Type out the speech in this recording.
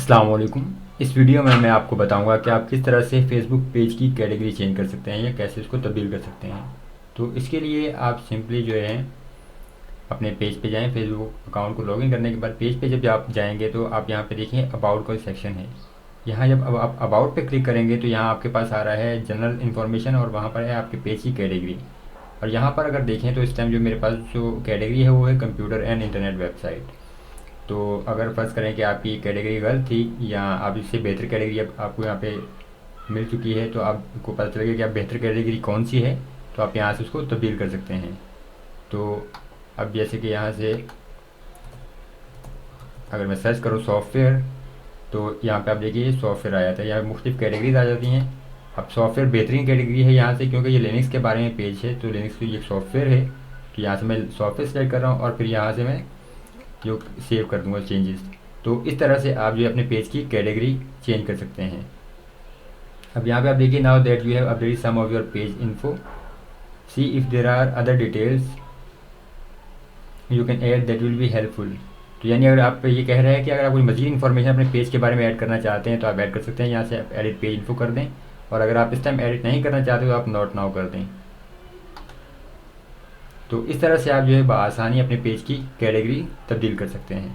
अस्सलाम वालेकुम। इस वीडियो में मैं आपको बताऊंगा कि आप किस तरह से फेसबुक पेज की कैटेगरी चेंज कर सकते हैं या कैसे उसको तब्दील कर सकते हैं। तो इसके लिए आप सिंपली जो है अपने पेज पे जाएं। फेसबुक अकाउंट को लॉगिन करने के बाद पेज पे जब आप जाएंगे तो आप यहाँ पे देखिए अबाउट का सेक्शन है। यहाँ जब अब आप अबाउट पे क्लिक करेंगे तो यहाँ आपके पास आ रहा है जनरल इन्फॉर्मेशन और वहाँ पर है आपके पेज की कैटेगरी। और यहाँ पर अगर देखें तो इस टाइम जो मेरे पास जो कैटेगरी है वो है कंप्यूटर एंड इंटरनेट वेबसाइट। तो अगर फ़र्ज़ करें कि आपकी कैटेगरी गलत थी या आप इससे बेहतर कैटेगरी अब आपको यहाँ पे मिल चुकी है, तो आपको पता चलेगा कि आप बेहतर कैटेगरी कौन सी है, तो आप यहाँ से उसको तब्दील कर सकते हैं। तो अब जैसे कि यहाँ से अगर मैं सर्च करूँ सॉफ्टवेयर, तो यहाँ पे आप देखिए सॉफ्टवेयर आ जाता है। यहाँ मुख्तलिफ कैटेगरीज आ जाती हैं। अब सॉफ्टवेयर बेहतरीन कैटेगरी है यहाँ से, क्योंकि ये लिनक्स के बारे में पेज है, तो लिनक्स की एक सॉफ्टवेयर है। तो यहाँ से मैं सॉफ्टवेयर सेलेक्ट कर रहा हूँ और फिर यहाँ से मैं जो सेव कर दूंगा चेंजेस। तो इस तरह से आप जो है अपने पेज की कैटेगरी चेंज कर सकते हैं। अब यहाँ पे आप देखिए now that you have updated some of your page info, see if there are other details you can add that will be helpful. तो यानी अगर आप ये कह रहे हैं कि अगर आप कोई मज़ीद इन्फॉर्मेशन अपने पेज के बारे में ऐड करना चाहते हैं तो आप ऐड कर सकते हैं। यहाँ से आप एडिट पेज इन्फो कर दें, और अगर आप इस टाइम एडिट नहीं करना चाहते तो आप नॉट नाउ कर दें। तो इस तरह से आप जो है बआसानी अपने पेज की कैटेगरी तब्दील कर सकते हैं।